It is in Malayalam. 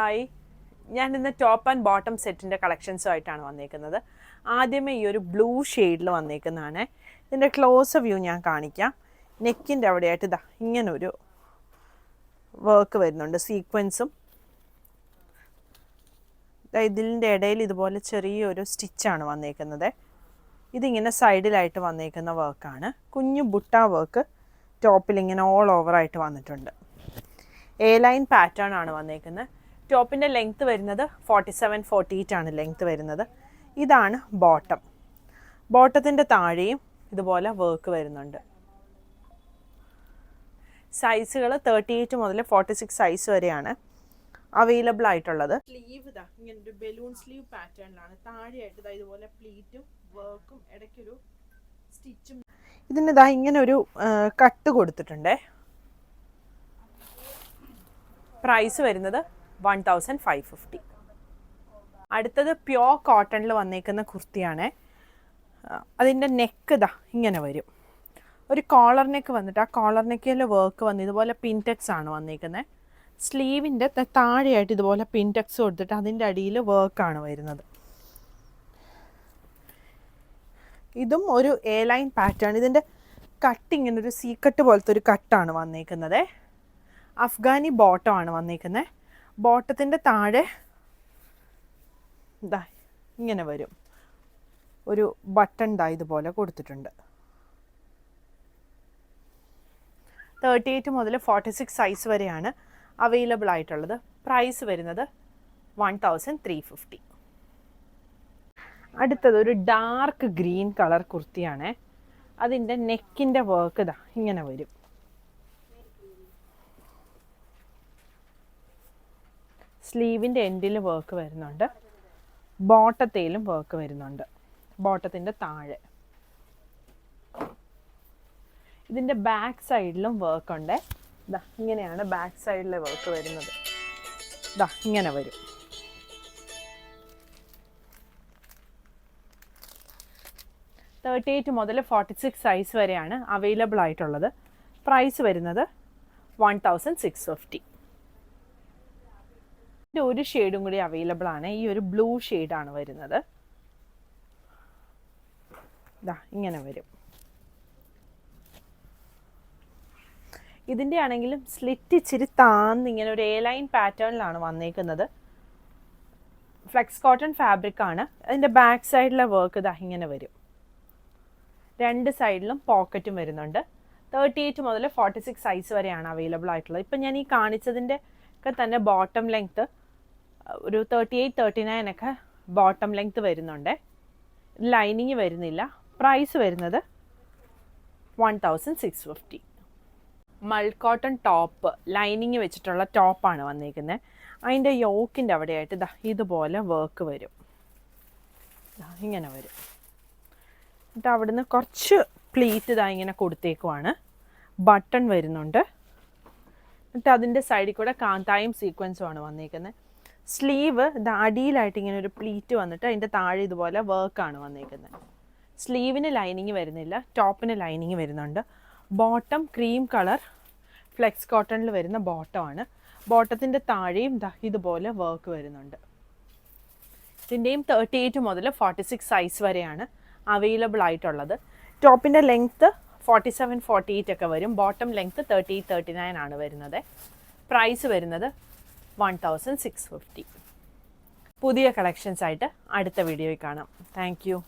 ഹായ്, ഞാൻ ഇന്ന് ടോപ്പ് ആൻഡ് ബോട്ടം സെറ്റിൻ്റെ കളക്ഷൻസുമായിട്ടാണ് വന്നേക്കുന്നത്. ആദ്യമേ ഈ ഒരു ബ്ലൂ ഷെയ്ഡിൽ വന്നേക്കുന്നതാണ്. ഇതിൻ്റെ ക്ലോസ് വ്യൂ ഞാൻ കാണിക്കാം. നെക്കിൻ്റെ അവിടെയായിട്ട് ഇതാ ഇങ്ങനൊരു വർക്ക് വരുന്നുണ്ട്, സീക്വൻസും. ഇതിൻ്റെ ഇടയിൽ ഇതുപോലെ ചെറിയൊരു സ്റ്റിച്ചാണ് വന്നേക്കുന്നത്. ഇതിങ്ങനെ സൈഡിലായിട്ട് വന്നേക്കുന്ന വർക്കാണ്. കുഞ്ഞു ബുട്ട വർക്ക് ടോപ്പിൽ ഇങ്ങനെ ഓൾ ഓവറായിട്ട് വന്നിട്ടുണ്ട്. എ ലൈൻ പാറ്റേൺ ആണ് വന്നേക്കുന്നത്. ടോപ്പിൻ്റെ ലെങ്ത്ത് വരുന്നത് 47-48 ആണ് ലെങ്ത്ത് വരുന്നത്. ഇതാണ് ബോട്ടം. ബോട്ടത്തിൻ്റെ താഴെയും ഇതുപോലെ വർക്ക് വരുന്നുണ്ട്. സൈസുകൾ 38 മുതൽ 46 സൈസ് വരെയാണ് അവൈലബിൾ ആയിട്ടുള്ളത്. സ്ലീവ് ഇതാ ഇങ്ങനൊരു ബലൂൺ സ്ലീവ് പാറ്റേണിലാണ്. താഴെയായിട്ട് ഇതാ ഇതുപോലെ പ്ലീറ്റും വർക്കും ഇടയ്ക്കൊരു സ്റ്റിച്ചും. ഇതിന് ഇതാ ഇങ്ങനൊരു കട്ട് കൊടുത്തിട്ടുണ്ടേ. പ്രൈസ് വരുന്നത് 1550. അടുത്തത് പ്യോർ കോട്ടണിൽ വന്നേക്കുന്ന കുർത്തിയാണ്. അതിൻ്റെ നെക്ക് ഇതാ ഇങ്ങനെ വരും. ഒരു കോളർ നെക്ക് വന്നിട്ട് ആ കോളർ നെക്കിൽ വർക്ക് വന്ന് ഇതുപോലെ പിൻടെക്സ് ആണ് വന്നേക്കുന്നത്. സ്ലീവിൻ്റെ താഴെയായിട്ട് ഇതുപോലെ പിൻടെക്സ് കൊടുത്തിട്ട് അതിൻ്റെ അടിയിൽ വർക്കാണ് വരുന്നത്. ഇതും ഒരു എ ലൈൻ പാറ്റേൺ. ഇതിൻ്റെ കട്ട് ഇങ്ങനൊരു സീ കട്ട് പോലത്തെ ഒരു കട്ടാണ് വന്നേക്കുന്നത്. അഫ്ഗാനി ബോട്ടം ആണ് വന്നേക്കുന്നത്. ബോട്ടത്തിൻ്റെ താഴെ ഇതാ ഇങ്ങനെ വരും, ഒരു ബട്ടൺ ദാ ഇതുപോലെ കൊടുത്തിട്ടുണ്ട്. 38 മുതൽ 46 സൈസ് വരെയാണ് അവൈലബിൾ ആയിട്ടുള്ളത്. പ്രൈസ് വരുന്നത് 1350. അടുത്തത് ഒരു ഡാർക്ക് ഗ്രീൻ കളർ കുർത്തിയാണ്. അതിൻ്റെ നെക്കിൻ്റെ വർക്ക് ഇതാ ഇങ്ങനെ വരും. സ്ലീവിൻ്റെ എൻഡിൽ വർക്ക് വരുന്നുണ്ട്. ബോട്ടത്തേലും വർക്ക് വരുന്നുണ്ട്. ബോട്ടത്തിൻ്റെ താഴെ ഇതിൻ്റെ ബാക്ക് സൈഡിലും വർക്ക് ഉണ്ട്. ഇതാ ഇങ്ങനെയാണ് ബാക്ക് സൈഡിലെ വർക്ക് വരുന്നത്. ഇതാ ഇങ്ങനെ വരും. $38 മുതൽ 46 സൈസ് വരെയാണ് അവൈലബിൾ ആയിട്ടുള്ളത്. പ്രൈസ് വരുന്നത് 1650. ഇതിൻ്റെ ഒരു ഷെയ്ഡും കൂടി അവൈലബിൾ ആണ്. ഈ ഒരു ബ്ലൂ ഷെയ്ഡാണ് വരുന്നത്. ഇതാ ഇങ്ങനെ വരും. ഇതിൻ്റെ ആണെങ്കിലും സ്ലിറ്റ് ഇച്ചിരി താന്ന് ഇങ്ങനെ ഒരു എ ലൈൻ പാറ്റേണിലാണ് വന്നേക്കുന്നത്. ഫ്ലെക്സ് കോട്ടൺ ഫാബ്രിക് ആണ്. അതിൻ്റെ ബാക്ക് സൈഡിലെ വർക്ക് ഇതാ ഇങ്ങനെ വരും. രണ്ട് സൈഡിലും പോക്കറ്റും വരുന്നുണ്ട്. 38 മുതൽ 46 സൈസ് വരെയാണ് അവൈലബിൾ ആയിട്ടുള്ളത്. ഇപ്പം ഞാൻ ഈ കാണിച്ചതിൻ്റെ ഒക്കെ തന്നെ ബോട്ടം ലെങ്ത്ത് ഒരു 38-39 ഒക്കെ ബോട്ടം ലെങ്ത്ത് വരുന്നുണ്ട്. ലൈനിങ് വരുന്നില്ല. പ്രൈസ് വരുന്നത് 1650. മൾ കോട്ടൺ ടോപ്പ്, ലൈനിങ് വെച്ചിട്ടുള്ള ടോപ്പാണ് വന്നിരിക്കുന്നത്. അതിൻ്റെ യോക്കിൻ്റെ അവിടെയായിട്ട് ഇതാ ഇതുപോലെ വർക്ക് വരും. ഇങ്ങനെ വരും. എന്നിട്ട് അവിടുന്ന് കുറച്ച് പ്ലീറ്റ് ഇതാ ഇങ്ങനെ കൊടുത്തേക്കുവാണ്. ബട്ടൺ വരുന്നുണ്ട്. എന്നിട്ട് അതിൻ്റെ സൈഡിൽ കൂടെ കാന്തായും സീക്വൻസുമാണ് വന്നിരിക്കുന്നത്. സ്ലീവ് ഇത് അടിയിലായിട്ട് ഇങ്ങനെ ഒരു പ്ലീറ്റ് വന്നിട്ട് അതിൻ്റെ താഴെ ഇതുപോലെ വർക്കാണ് വന്നിരിക്കുന്നത്. സ്ലീവിന് ലൈനിങ് വരുന്നില്ല. ടോപ്പിന് ലൈനിങ് വരുന്നുണ്ട്. ബോട്ടം ക്രീം കളർ ഫ്ലെക്സ് കോട്ടണിൽ വരുന്ന ബോട്ടമാണ്. ബോട്ടത്തിൻ്റെ താഴെയും ഇതുപോലെ വർക്ക് വരുന്നുണ്ട്. ഇതിൻ്റെയും 38 മുതൽ 46 സൈസ് വരെയാണ് അവൈലബിൾ ആയിട്ടുള്ളത്. ടോപ്പിൻ്റെ ലെങ്ത്ത് 47-48 ഒക്കെ വരും. ബോട്ടം ലെങ്ത്ത് 38-39 ആണ് വരുന്നത്. പ്രൈസ് വരുന്നത് 1650. പുതിയ കളക്ഷൻസ് ആയിട്ട് അടുത്ത വീഡിയോയിൽ കാണാം. Thank you.